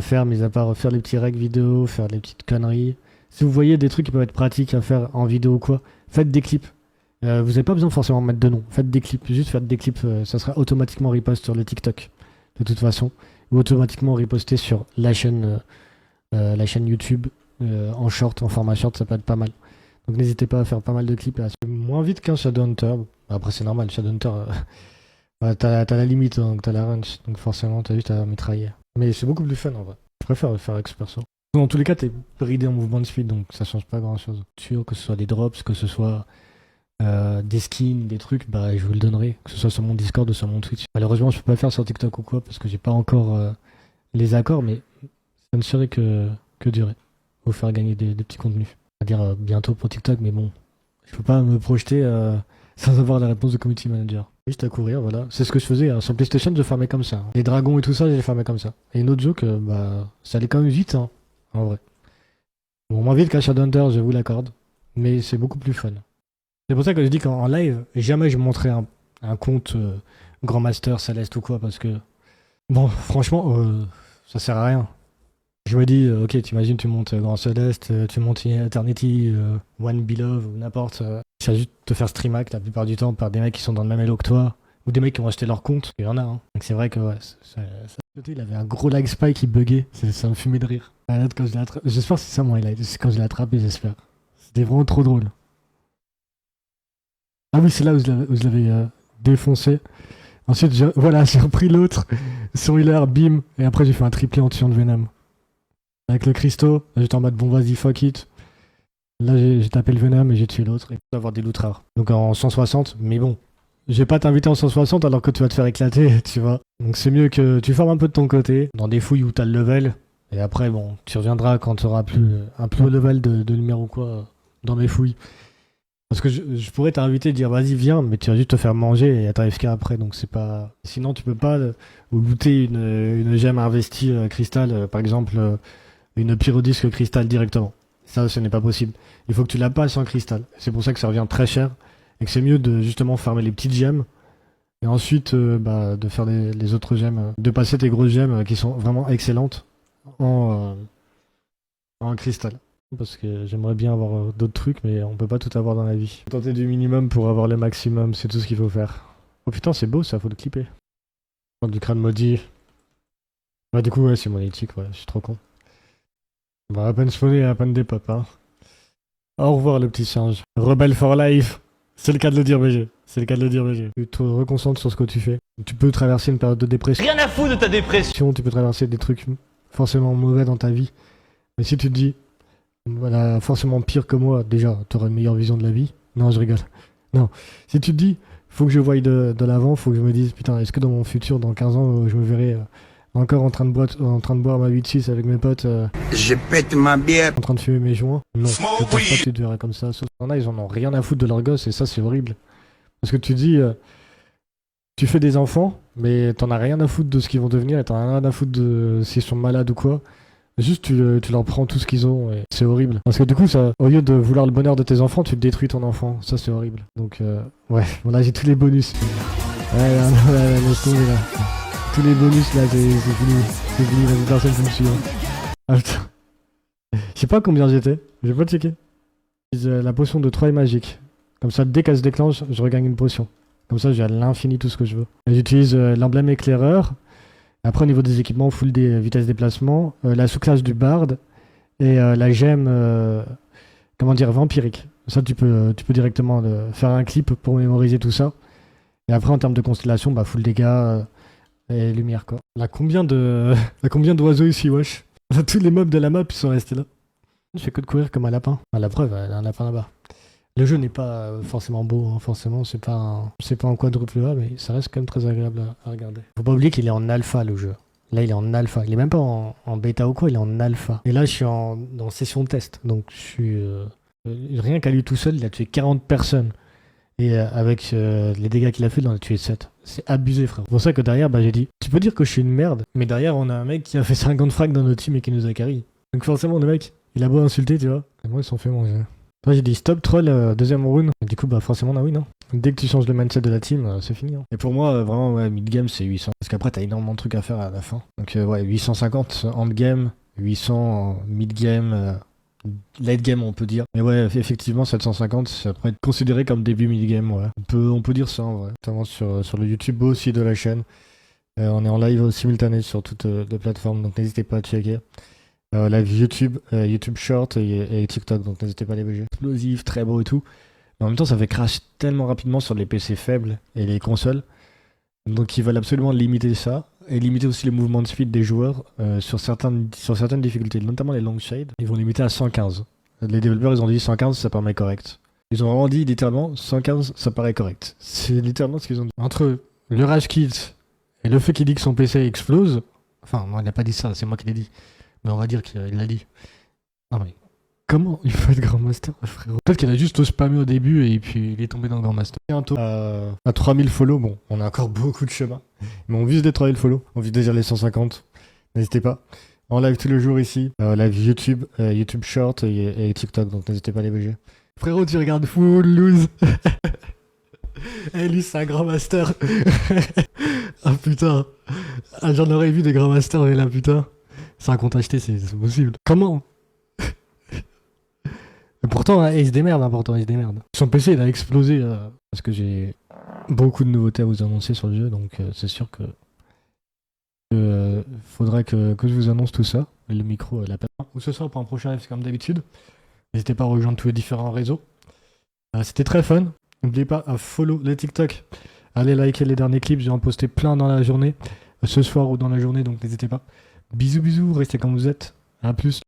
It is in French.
à faire, mis à part faire les petits recs vidéo, faire les petites conneries. Si vous voyez des trucs qui peuvent être pratiques à faire en vidéo ou quoi, faites des clips. Vous n'avez pas besoin forcément de mettre de nom. Faites des clips, juste faites des clips, ça sera automatiquement repost sur le TikTok, de toute façon. Ou automatiquement reposté sur la chaîne YouTube, en short, en format short, ça peut être pas mal. Donc n'hésitez pas à faire pas mal de clips. Moins vite qu'un Shadowhunter. Après c'est normal, Shadowhunter, t'as la limite, hein, donc t'as la range. Donc forcément t'as juste à mitrailler. Mais c'est beaucoup plus fun en vrai. Je préfère le faire ex perso. Dans tous les cas, t'es bridé en mouvement de speed, donc ça change pas grand chose. Sûr que ce soit des drops, que ce soit des skins, des trucs, bah je vous le donnerai, que ce soit sur mon Discord ou sur mon Twitch. Malheureusement, je peux pas le faire sur TikTok ou quoi, parce que j'ai pas encore les accords, mais ça ne serait que durer. Vous faire gagner des petits contenus. C'est-à-dire bientôt pour TikTok, mais bon, je peux pas me projeter sans avoir la réponse de community manager. Juste à courir, voilà. C'est ce que je faisais. Hein. Sur PlayStation, je farmais comme ça. Hein. Les dragons et tout ça, je les farmais comme ça. Et une autre joke, bah, ça allait quand même vite, hein, en vrai. Bon, moins vite qu'un Shadowhunter, je vous l'accorde, mais c'est beaucoup plus fun. C'est pour ça que je dis qu'en live, jamais je montrais un compte Grand Master, Céleste ou quoi, parce que, bon, franchement, ça sert à rien. Je me dis, ok, t'imagines, tu montes Grand Céleste, tu montes Eternity, One Beloved ou n'importe. Tu vas juste te faire stream hack la plupart du temps par des mecs qui sont dans le même elo que toi, ou des mecs qui ont acheté leur compte. Il y en a, hein. Donc c'est vrai que, ouais, il avait un gros lag spike qui buguait, ça me fumait de rire. J'espère que c'est ça mon highlight, c'est quand je l'ai attrapé, j'espère. C'était vraiment trop drôle. Ah oui, c'est là où je l'avais défoncé. Ensuite, j'ai repris l'autre sur Healer, bim, et après j'ai fait un triplé en tuant le Venom. Avec le Christo, j'étais en mode bon vas-y fuck it. Là j'ai tapé le Venom et j'ai tué l'autre. Et pour avoir des loot rares. Donc en 160, mais bon. Je vais pas t'inviter en 160 alors que tu vas te faire éclater, tu vois. Donc c'est mieux que tu formes un peu de ton côté, dans des fouilles où t'as le level. Et après bon, tu reviendras quand tu auras plus un plus haut level de lumière ou quoi dans mes fouilles. Parce que je pourrais t'inviter et dire vas-y viens, mais tu vas juste te faire manger et être AFK après, donc c'est pas... Sinon tu peux pas looter une gemme investie cristal, par exemple une pyrodisque cristal directement. Ça, ce n'est pas possible. Il faut que tu la passes en cristal. C'est pour ça que ça revient très cher et que c'est mieux de justement farmer les petites gemmes et ensuite de faire les autres gemmes, de passer tes grosses gemmes qui sont vraiment excellentes en cristal. Parce que j'aimerais bien avoir d'autres trucs, mais on peut pas tout avoir dans la vie. Faut tenter du minimum pour avoir le maximum, c'est tout ce qu'il faut faire. Oh putain, c'est beau ça, faut le clipper. Du crâne maudit. Ouais, du coup, ouais, c'est monétique, ouais, je suis trop con. On va à peine spawner et à peine des pop, hein. Au revoir le petit singe. Rebelle for life. C'est le cas de le dire, BG. C'est le cas de le dire, BG. Tu te reconcentres sur ce que tu fais. Tu peux traverser une période de dépression. Rien à foutre de ta dépression. Tu peux traverser des trucs forcément mauvais dans ta vie. Mais si tu te dis... Voilà, forcément pire que moi, déjà, t'auras une meilleure vision de la vie. Non, je rigole. Non, si tu te dis, faut que je voie de l'avant, faut que je me dise, putain, est-ce que dans mon futur, dans 15 ans, je me verrai encore en train de boire ma 8-6 avec mes potes je pète ma bière en train de fumer mes joints? Non, je pense pas que tu te verrais comme ça. Sauf qu'il y en a, ils en ont rien à foutre de leur gosse, et ça, c'est horrible. Parce que tu dis, tu fais des enfants, mais t'en as rien à foutre de ce qu'ils vont devenir, et t'en as rien à foutre de s'ils sont malades ou quoi. Juste tu leur prends tout ce qu'ils ont et c'est horrible. Parce que du coup, ça, au lieu de vouloir le bonheur de tes enfants, tu détruis ton enfant. Ça c'est horrible. Donc ouais, bon là j'ai tous les bonus. Ouais, laisse tomber là. Tous les bonus là, c'est fini. C'est fini, la personne qui me suit. Ah putain. Je sais pas combien j'étais, j'ai pas checké. La potion de Troy magique. Comme ça, dès qu'elle se déclenche, je regagne une potion. Comme ça, j'ai à l'infini tout ce que je veux. J'utilise l'emblème éclaireur. Après, au niveau des équipements, full des vitesses déplacement, la sous-classe du Bard et la gemme, comment dire, vampirique. Ça, tu peux directement faire un clip pour mémoriser tout ça. Et après, en termes de constellation, bah, full dégâts et lumière, quoi. Là, combien d'oiseaux ici, wesh? Tous les mobs de la map, ils sont restés là. Je fais que de courir comme un lapin. Ah, la preuve, il y a un lapin là-bas. Le jeu n'est pas forcément beau, hein, forcément, c'est pas en quadruple A, mais ça reste quand même très agréable à regarder. Faut pas oublier qu'il est en alpha le jeu. Là il est en alpha, il est même pas en bêta ou quoi, il est en alpha. Et là je suis dans session test, donc je suis... rien qu'à lui tout seul, il a tué 40 personnes. Et avec les dégâts qu'il a fait, il en a tué 7. C'est abusé frère. C'est pour ça que derrière, j'ai dit, tu peux dire que je suis une merde, mais derrière on a un mec qui a fait 50 frags dans notre team et qui nous a carry. Donc forcément le mec, il a beau insulter, tu vois. Et moi ils sont fait manger. Moi j'ai dit stop troll, deuxième rune. Et du coup forcément on a win, hein. Dès que tu changes le mindset de la team, c'est fini. Hein. Et pour moi, vraiment, ouais, mid-game, c'est 800. Parce qu'après, t'as énormément de trucs à faire à la fin. Donc, ouais, 850 end-game, 800 en mid-game, late-game, on peut dire. Mais ouais, effectivement, 750, ça pourrait être considéré comme début mid-game, ouais. On peut dire ça, en vrai. Notamment sur le YouTube aussi de la chaîne. On est en live simultané sur toutes les plateformes, donc n'hésitez pas à checker. Live YouTube, YouTube Short et TikTok, donc n'hésitez pas à les bouger. Explosif, très beau et tout. Mais en même temps, ça fait crash tellement rapidement sur les PC faibles et les consoles. Donc ils veulent absolument limiter ça et limiter aussi les mouvements de speed des joueurs sur certaines difficultés, notamment les long shades. Ils vont limiter à 115. Les développeurs, ils ont dit 115, ça paraît correct. Ils ont vraiment dit littéralement 115, ça paraît correct. C'est littéralement ce qu'ils ont dit. Entre le Rage Kit et le fait qu'il dit que son PC explose, enfin, non, il n'a pas dit ça, c'est moi qui l'ai dit. Mais on va dire qu'il l'a dit. Non mais, comment il faut être Grand Master, frérot? Peut-être qu'il a juste spammé au début et puis il est tombé dans le Grand Master. Bientôt à 3000 follow, bon, on a encore beaucoup de chemin. Mais on vise les 3000 follow, on vise déjà les 150. N'hésitez pas. En live tous les jours ici. Live YouTube, YouTube Short et TikTok, donc n'hésitez pas à les bouger. Frérot, tu regardes full loose. Eh, lui, c'est un Grand Master. Ah putain. Ah, j'en aurais vu des Grand Masters, mais là, putain. C'est un compte acheté, c'est possible. Comment? Et pourtant, hein, il se démerde, il se démerde. Son PC, il a explosé parce que j'ai beaucoup de nouveautés à vous annoncer sur le jeu, donc c'est sûr que faudrait que je vous annonce tout ça. Et le micro, la peine. Ou ce soir pour un prochain live, comme d'habitude. N'hésitez pas à rejoindre tous les différents réseaux. C'était très fun. N'oubliez pas à follow les TikTok. Allez liker les derniers clips, j'ai en posté plein dans la journée. Ce soir ou dans la journée, donc n'hésitez pas. Bisous, bisous, restez comme vous êtes. À plus.